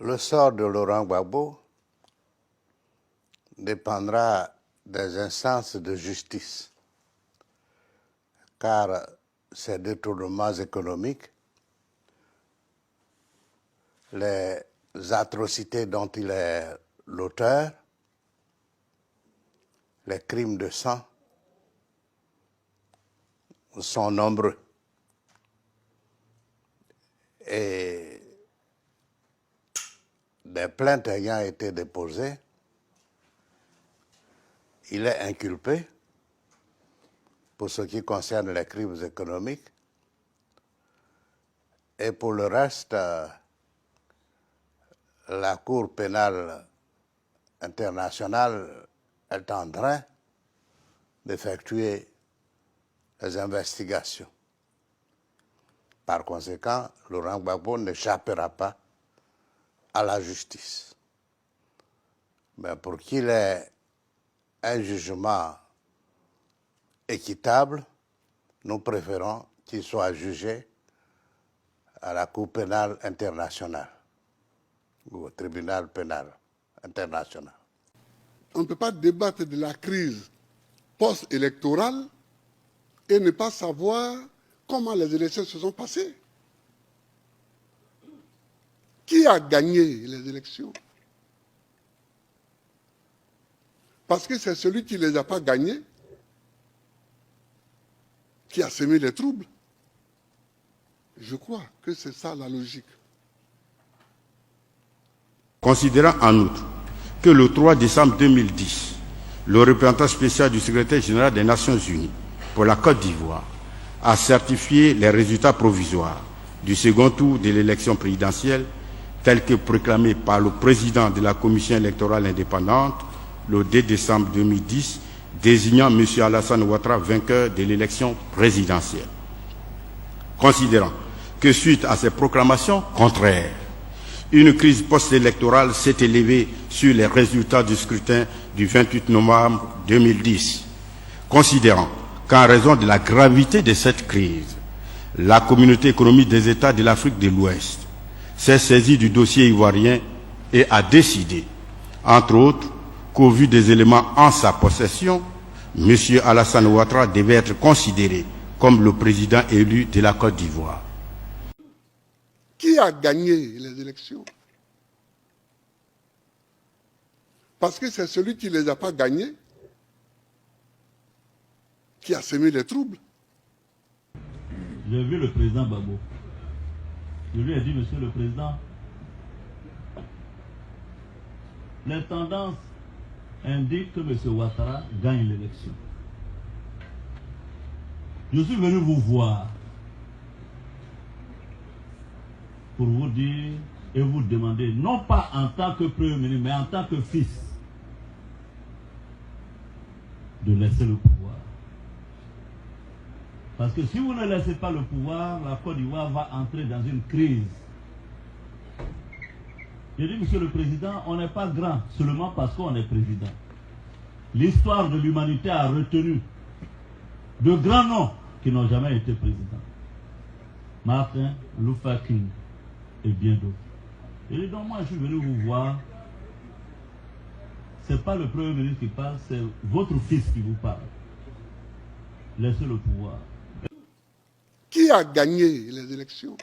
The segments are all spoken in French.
Le sort de Laurent Gbagbo dépendra des instances de justice, car ces détournements économiques, les atrocités dont il est l'auteur, les crimes de sang sont nombreux. Et des plaintes ayant été déposées, il est inculpé pour ce qui concerne les crimes économiques. Et pour le reste, la Cour pénale internationale est en train d'effectuer les investigations. Par conséquent, Laurent Gbagbo n'échappera pas à la justice. Mais pour qu'il ait un jugement équitable, nous préférons qu'il soit jugé à la Cour pénale internationale ou au tribunal pénal international. On ne peut pas débattre de la crise post-électorale et ne pas savoir comment les élections se sont passées. Qui a gagné les élections? Parce que c'est celui qui ne les a pas gagnées qui a semé les troubles. Je crois que c'est ça la logique. Considérant en outre que le 3 décembre 2010, le représentant spécial du secrétaire général des Nations Unies pour la Côte d'Ivoire a certifié les résultats provisoires du second tour de l'élection présidentielle tels que proclamés par le président de la Commission électorale indépendante le 2 décembre 2010, désignant M. Alassane Ouattara vainqueur de l'élection présidentielle. Considérant que suite à ces proclamations contraires, une crise post-électorale s'est élevée sur les résultats du scrutin du 28 novembre 2010. Considérant qu'en raison de la gravité de cette crise, la communauté économique des États de l'Afrique de l'Ouest s'est saisie du dossier ivoirien et a décidé, entre autres, qu'au vu des éléments en sa possession, M. Alassane Ouattara devait être considéré comme le président élu de la Côte d'Ivoire. Qui a gagné les élections? Parce que c'est celui qui ne les a pas gagnées qui a semé les troubles. J'ai vu le président Gbagbo. Je lui ai dit, Monsieur le Président, les tendances indiquent que M. Ouattara gagne l'élection. Je suis venu vous voir pour vous dire et vous demander, non pas en tant que Premier ministre, mais en tant que fils, de laisser le pouvoir. Parce que si vous ne laissez pas le pouvoir, la Côte d'Ivoire va entrer dans une crise. Je dis, Monsieur le Président, on n'est pas grand seulement parce qu'on est président. L'histoire de l'humanité a retenu de grands noms qui n'ont jamais été présidents. Martin Luther King et bien d'autres. Je dis, donc moi je suis venu vous voir. Ce n'est pas le Premier ministre qui parle, c'est votre fils qui vous parle. Laissez le pouvoir. Qui a gagné les élections?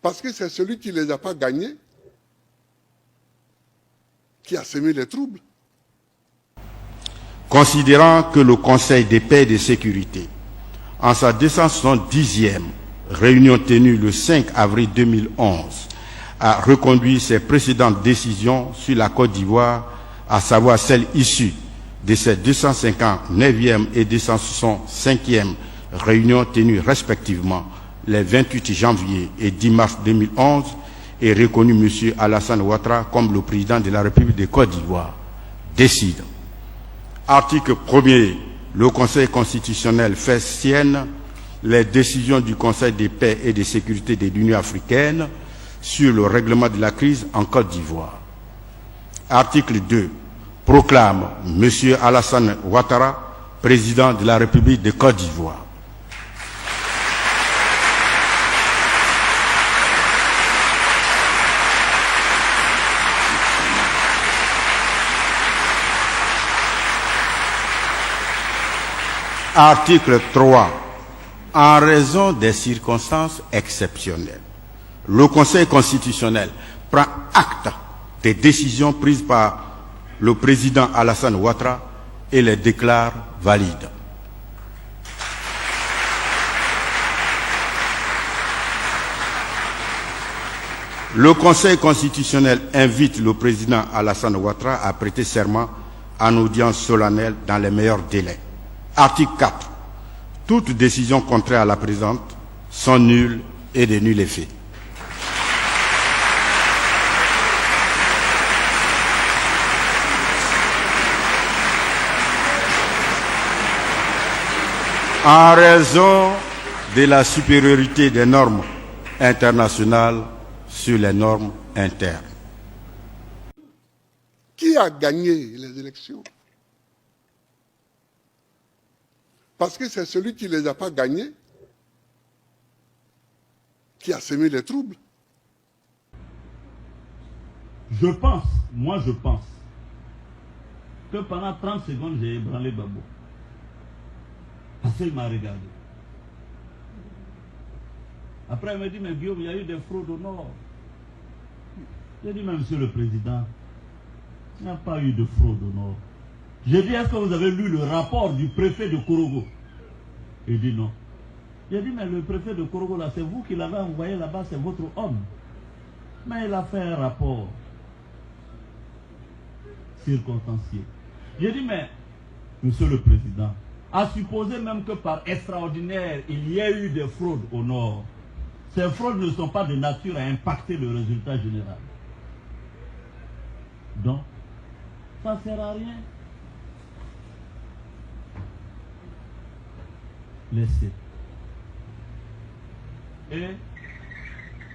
Parce que c'est celui qui ne les a pas gagnées qui a semé les troubles. Considérant que le Conseil de paix et de sécurité, en sa 270e réunion tenue le 5 avril 2011, a reconduit ses précédentes décisions sur la Côte d'Ivoire, à savoir celles issues de ses 259e et 265e réunions tenues respectivement les 28 janvier et 10 mars 2011 et reconnu M. Alassane Ouattara comme le président de la République de Côte d'Ivoire. Décide. Article 1er. Le Conseil constitutionnel fait sienne les décisions du Conseil de paix et de sécurité de l'Union africaine sur le règlement de la crise en Côte d'Ivoire. Article 2. Proclame M. Alassane Ouattara président de la République de Côte d'Ivoire. Article 3. En raison des circonstances exceptionnelles, le Conseil constitutionnel prend acte des décisions prises par le président Alassane Ouattara et les déclare valides. Le Conseil constitutionnel invite le président Alassane Ouattara à prêter serment en audience solennelle dans les meilleurs délais. Article 4. Toutes décisions contraires à la présente sont nulles et de nul effet. En raison de la supériorité des normes internationales sur les normes internes. Qui a gagné les élections? Parce que c'est celui qui ne les a pas gagnés qui a semé les troubles. Je pense que pendant 30 secondes, j'ai ébranlé Gbagbo. Parce qu'il m'a regardé. Après, il m'a dit, mais Guillaume, il y a eu des fraudes au Nord. J'ai dit, mais monsieur le président, il n'y a pas eu de fraude au Nord. J'ai dit, est-ce que vous avez lu le rapport du préfet de Korogo? Il dit non. J'ai dit, mais le préfet de Korogo, là, c'est vous qui l'avez envoyé là-bas, c'est votre homme. Mais il a fait un rapport circonstancié. J'ai dit, mais, monsieur le président, à supposer même que par extraordinaire, il y ait eu des fraudes au Nord, ces fraudes ne sont pas de nature à impacter le résultat général. Donc, ça ne sert à rien. Laissez. Et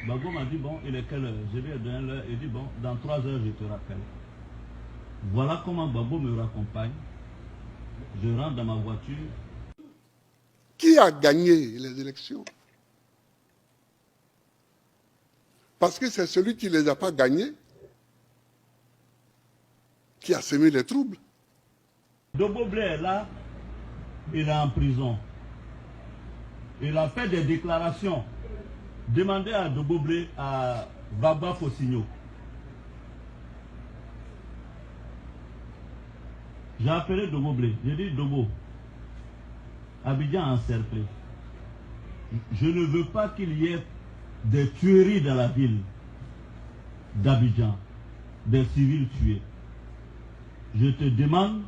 Gbagbo m'a dit, bon, il est quelle heure? Je lui ai donné l'heure. Il dit, bon, dans 3 heures, je te rappelle. Voilà comment Gbagbo me raccompagne. Je rentre dans ma voiture. Qui a gagné les élections? Parce que c'est celui qui ne les a pas gagnés qui a semé les troubles. Doboblé est là, il est en prison. Il a fait des déclarations. Demandez à Doboblé, à Baba Fossigno. J'ai appelé Doboblé. J'ai dit, Dobo, Abidjan encerclé. Je ne veux pas qu'il y ait des tueries dans la ville d'Abidjan, des civils tués. Je te demande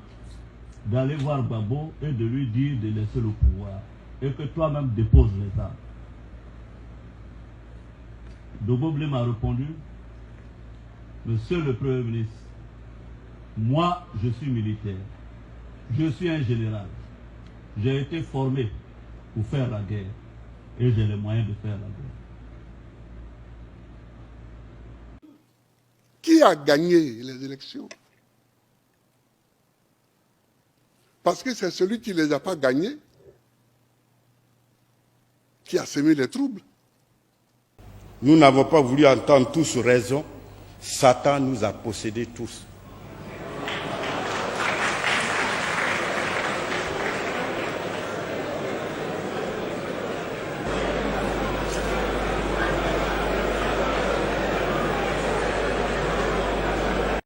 d'aller voir Gbagbo et de lui dire de laisser le pouvoir et que toi-même déposes les armes. Doboblé m'a répondu, monsieur le Premier ministre, moi je suis militaire, je suis un général, j'ai été formé pour faire la guerre et j'ai les moyens de faire la guerre. Qui a gagné les élections? Parce que c'est celui qui ne les a pas gagnés qui a semé les troubles. Nous n'avons pas voulu entendre tous raison. Satan nous a possédés tous.